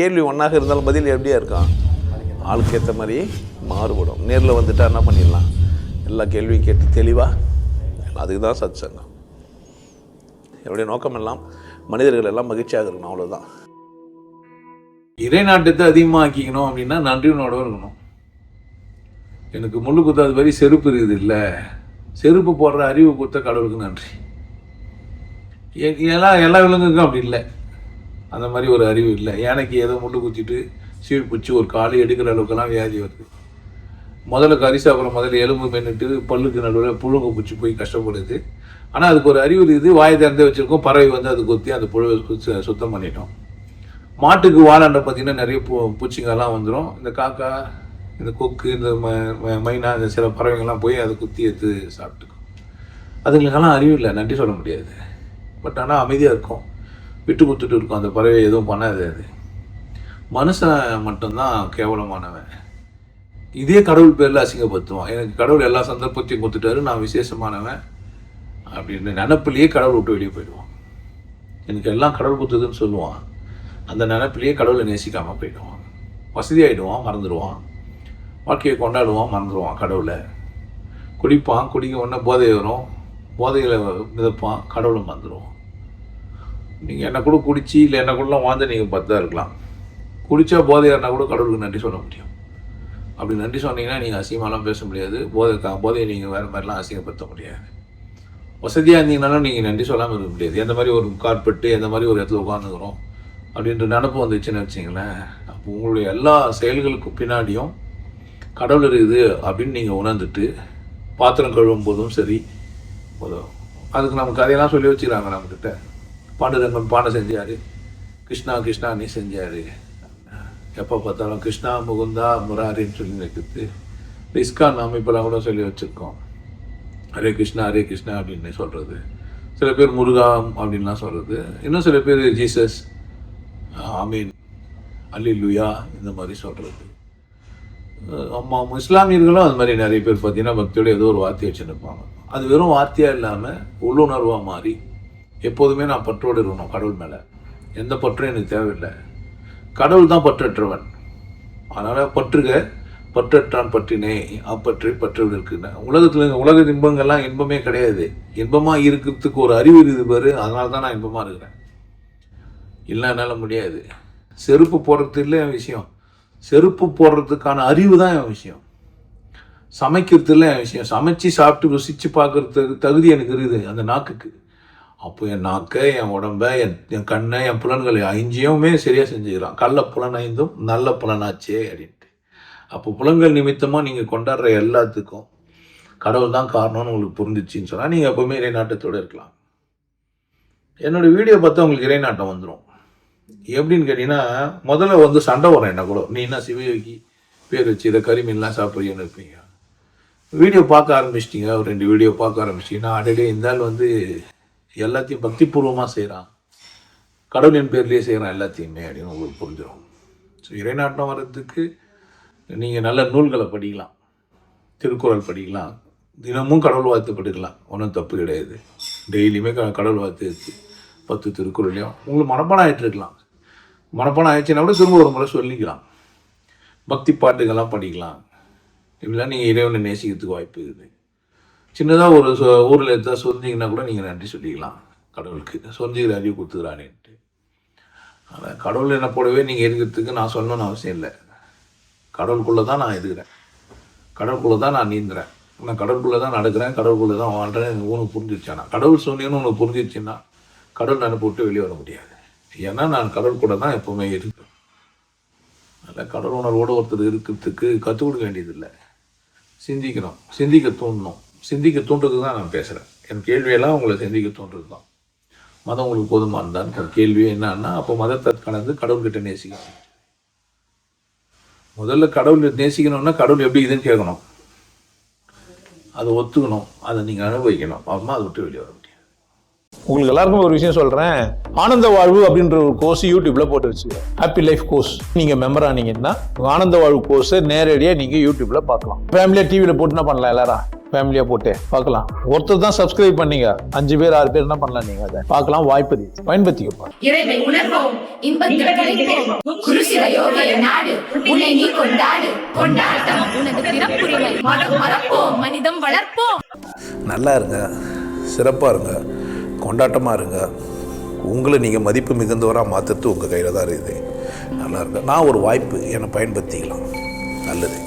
கேள்வி ஒன்றாக இருந்தாலும் பதில் எப்படியா இருக்கான், ஆளுக்கு ஏற்ற மாதிரி மாறுபடும். நேரில் வந்துட்டால் என்ன பண்ணிடலாம், எல்லா கேள்வியும் கேட்டு தெளிவாக. அதுக்கு தான் சத் சங்கம். என்னுடைய நோக்கம் எல்லாம் மனிதர்கள் எல்லாம் மகிழ்ச்சியாக இருக்கணும், அவ்வளோதான். இறை நாட்டத்தை அதிகமாக ஆக்கிக்கணும் அப்படின்னா நன்றியோட இருக்கணும். எனக்கு முள்ளு குத்தாது மாதிரி செருப்பு இருக்குது இல்லை, செருப்பு போடுற அறிவு கொடுத்த கடவுளுக்கு நன்றி. எல்லா விலங்குக்கும் அப்படி இல்லை, அந்த மாதிரி ஒரு அறிவு இல்லை. யானைக்கு ஏதோ முள்ளு குத்திட்டு சீழ் பிடிச்சி ஒரு காலி எடுக்கிற அளவுக்கெல்லாம் வியாதி வருது. முதல்ல கறி சாப்பிட்ற முதல்ல எலும்பு மென்னுட்டு பல்லுக்கு நடுவில் புழுங்க பிடிச்சி போய் கஷ்டப்படுது. ஆனால் அதுக்கு ஒரு அறிவு இருக்குது, வாயை திறந்தே வச்சுருக்கோம். பறவை வந்து அது கொத்தி அந்த புழுவை சுத்தம் பண்ணிட்டோம். மாட்டுக்கு வாழாண்டை பார்த்திங்கன்னா நிறைய பூச்சிங்கெல்லாம் வந்துடும். இந்த காக்கா, இந்த கொக்கு, இந்த மைனா, இந்த சில பறவைங்கள்லாம் போய் அதை குத்தி எடுத்து சாப்பிட்டுக்கும். அதுங்களுக்கெல்லாம் அறிவு இல்லை, நன்றி சொல்ல முடியாது. பட் ஆனால் அமைதியாக இருக்கும், விட்டு கொடுத்துட்டு இருக்கும். அந்த பறவை எதுவும் பண்ணாது. அது மனுஷன் மட்டும்தான் கேவலமானவன். இதே கடவுள் பேரில் அசிங்கப்படுத்துவான். எனக்கு கடவுள் எல்லா சந்தர்ப்பத்தையும் கொடுத்துட்டாரு, நான் விசேஷமானவன் அப்படின்னு நினப்பிலேயே கடவுள் விட்டு வெளியே போயிடுவான். எனக்கு எல்லாம் கடவுள் கொடுத்ததுன்னு சொல்லுவான். அந்த நினப்பிலேயே கடவுளை நேசிக்காமல் போயிடுவான். வசதியாகிடுவான், மறந்துடுவான். வாழ்க்கையை கொண்டாடுவான், மறந்துடுவான் கடவுளை. குடிப்பான், குடிக்க உடனே போதை வரும், போதையில் மிதப்பான், கடவுளை மறந்துடுவான். நீங்கள் என்ன கூட குடிச்சு இல்லை என்ன கூடலாம் வாழ்ந்து நீங்கள் பார்த்தா இருக்கலாம். குடித்தா போதையாருனா கூட கடவுளுக்கு நன்றி சொல்ல முடியும். அப்படி நன்றி சொன்னீங்கன்னா நீங்கள் அசிங்கமாலாம் பேச முடியாது. போதையை நீங்கள் வேறு மாதிரிலாம் அசிங்கப்படுத்த முடியாது. வசதியாக இருந்தீங்கனாலும் நீங்கள் நன்றி சொல்லாமல் இருக்க முடியாது. எந்த மாதிரி ஒரு கார்பெட்டு, எந்த மாதிரி ஒரு இடத்துல உட்காந்துக்கிறோம் அப்படின்ற நினப்பு வந்துச்சுன்னு வச்சிங்களேன். அப்போ உங்களுடைய எல்லா செயல்களுக்கும் பின்னாடியும் கடவுள் இருக்குது அப்படின்னு நீங்கள் உணர்ந்துட்டு பாத்திரம் கழுவும் போதும் சரி, அதுக்கு நம்ம கதையெல்லாம் சொல்லி வச்சுக்கிறாங்க நம்மக்கிட்ட. பாண்டுரங்கன் பானை செஞ்சார், கிருஷ்ணா கிருஷ்ணா நீ செஞ்சார். எப்போ பார்த்தாலும் கிருஷ்ணா முகுந்தா முராரின்னு சொல்லி வைக்கிறது. இஸ்கான் அமைப்பெல்லாம் கூட சொல்லி வச்சுருக்கோம். ஹரே கிருஷ்ணா அப்படின்னு சொல்கிறது. சில பேர் முருகா அப்படின்லாம் சொல்கிறது. இன்னும் சில பேர் ஜீசஸ், ஆமீன், அல்லேலூயா இந்த மாதிரி சொல்கிறது. இஸ்லாமியர்களும் அது மாதிரி நிறைய பேர் பார்த்தீங்கன்னா பக்தியோட ஏதோ ஒரு வார்த்தையை வச்சுருப்பாங்க. அது வெறும் வார்த்தையாக இல்லாமல் உள்ளுணர்வாக மாறி எப்போதுமே நான் பற்றோடு இருக்கணும் கடவுள் மேலே. எந்த பற்றும் எனக்கு தேவையில்லை, கடவுள் தான் பற்றற்றவன். அதனால் பற்றற்றான் பற்றினே அப்பற்றி பற்றவில் இருக்குன்னு. உலக இன்பங்கள்லாம் இன்பமே கிடையாது. இன்பமாக இருக்கிறதுக்கு ஒரு அறிவு இருக்குது பாரு, அதனால தான் நான் இன்பமாக இருக்கிறேன். இல்லை என்னால் முடியாது. செருப்பு போடுறது இல்லை என் விஷயம், செருப்பு போடுறதுக்கான அறிவு தான் என் விஷயம். சமைக்கிறது இல்லை என் விஷயம், சமைச்சு சாப்பிட்டு ருசித்து பார்க்குறதுக்கு தகுதி எனக்கு இருக்குது அந்த நாக்குக்கு. அப்போ என் நாக்கை, என் உடம்பை, என் கண்ணை, என் புலன்களை 5யுமே சரியாக செஞ்சுக்கிறான். கள்ள புலன் 5ம் நல்ல புலனாச்சே அப்படின்ட்டு. அப்போ புலன்கள் நிமித்தமாக நீங்கள் கொண்டாடுற எல்லாத்துக்கும் கடவுள் தான் காரணம்னு உங்களுக்கு புரிஞ்சிச்சின்னு சொன்னால் நீங்கள் எப்போவுமே இறை நாட்டத்தோடு இருக்கலாம். என்னோடய வீடியோ பார்த்தா உங்களுக்கு இறை நாட்டம் வந்துடும். எப்படின்னு கேட்டிங்கன்னா, முதல்ல வந்து சண்டை வரும் என்ன கூட, நீ என்ன சிவயோகி பேர் வச்சு இதை கறிமீன்லாம் சாப்பிட்றீங்கன்னு இருப்பீங்க. வீடியோ பார்க்க ஆரம்பிச்சிட்டிங்க, ஒரு 2 வீடியோ பார்க்க ஆரம்பிச்சிட்டிங்கன்னா, அடடே இந்த ஆள் வந்து எல்லாத்தையும் பக்திபூர்வமாக செய்கிறான், கடவுளின் பேர்லேயே செய்கிறான் எல்லாத்தையுமே அப்படின்னு உங்களுக்கு புரிஞ்சிடும். ஸோ இறைநாட்டம் வர்றதுக்கு நீங்கள் நல்ல நூல்களை படிக்கலாம், திருக்குறள் படிக்கலாம், தினமும் கடவுள் வாழ்த்து படிக்கலாம், ஒன்றும் தப்பு கிடையாது. டெய்லியுமே கடவுள் வாழ்த்து இருக்குது. 10 திருக்குறளையும் உங்களுக்கு மனப்பாடம் ஆகிட்டு இருக்கலாம். மனப்பாடம் ஆயிடுச்சுன்னா கூட திரும்ப ஒரு முறை சொல்லிக்கலாம். பக்தி பாட்டுகள்லாம் படிக்கலாம். இப்படிலாம் நீங்கள் இறைவனை நேசிக்கிறதுக்கு வாய்ப்பு இருக்குது. சின்னதாக ஒரு ஊரில் எடுத்தால் சொன்னீங்கன்னா கூட நீங்கள் நன்றி சொல்லிக்கலாம் கடவுளுக்கு, சொந்திக்கிற அறிவு கொடுத்துக்கிறானேன்ட்டு. ஆனால் கடவுள் என்ன போடவே நீங்கள் இருக்கிறதுக்கு நான் சொல்லணும்னு அவசியம் இல்லை. கடவுளுக்குள்ளே தான் நான் இருக்கிறேன், கடவுளுக்குள்ளே தான் நான் நீந்துறேன், நான் கடவுளுக்குள்ளே தான் நடக்கிறேன், கடவுளுக்குள்ளே தான் வாழ்கிறேன். உனக்கு புரிஞ்சிருச்சானா, கடவுள் சொன்னீங்கன்னு உனக்கு புரிஞ்சிருச்சுன்னா கடவுள் நினைப்பு விட்டு வெளியே வர முடியாது. ஏன்னா நான் கடவுள் கூட தான் எப்போவுமே இருக்கேன். அதனால் கடவுள் உணர்வோடு ஒருத்தர் இருக்கிறதுக்கு கற்றுக் கொடுக்க வேண்டியதில்லை. சிந்திக்கணும், சிந்திக்க தூண்டணும். சிந்திக்க தூண்டுறது தான் நான் பேசுகிறேன். என் கேள்வியெல்லாம் உங்களை சிந்திக்க தூண்டுறது தான். மதம் உங்களுக்கு போதுமா இருந்தான்னு கேள்வியே என்னன்னா, அப்போ மதத்தை கலந்து கடவுள்கிட்ட நேசிக்கணும். முதல்ல கடவுள் நேசிக்கணும்னா கடவுள் எப்படி இதுன்னு கேட்கணும், அதை ஒத்துக்கணும், அதை நீங்கள் அனுபவிக்கணும். அப்புறமா அதை விட்டு வெளியே வர முடியாது. உங்களுக்கு எல்லாருக்கும் ஒரு விஷயம் சொல்கிறேன். ஆனந்த வாழ்வு அப்படின்ற ஒரு கோர்ஸ் யூடியூப்ல போட்டு வச்சு, ஹாப்பி லைஃப் கோர்ஸ். நீங்கள் மெம்பர் ஆனீங்கன்னா ஆனந்த வாழ்வு கோர்ஸை நேரடியாக நீங்கள் யூடியூப்ல பார்க்கலாம். ஃபேமிலியாக டிவியில் போட்டுனா பண்ணலாம் எல்லாரும். ஃபேமிலியாக போட்டு பார்க்கலாம். ஒருத்தர் தான் சப்ஸ்கிரைப் பண்ணீங்க, 5 பேர் 6 பேர் என்ன பண்ணலாம்? நீங்கள் அதை பார்க்கலாம், வாய்ப்பு இருக்கு, பயன்படுத்திக்கப்பா. இறைவை உணர்வோம், இன்பத்தில் கிடைப்போம். குருசில யோகிய நாடு, உன்னை நீ கொண்டாடு, கொண்டாட்டம் உனது பிறப்புரிமை. மனம் மறப்போம், மனிதம் வளர்ப்போம். நல்லா இருங்க, சிறப்பாக இருங்க, கொண்டாட்டமாக இருங்க. உங்களை நீங்கள் மதிப்பு மிகுந்தவராக மாற்றுறது உங்கள் கையில் தான் இருக்குது. நல்லா இருங்க. நான் ஒரு வாய்ப்பு என்னை பயன்படுத்திக்கலாம். நல்லது.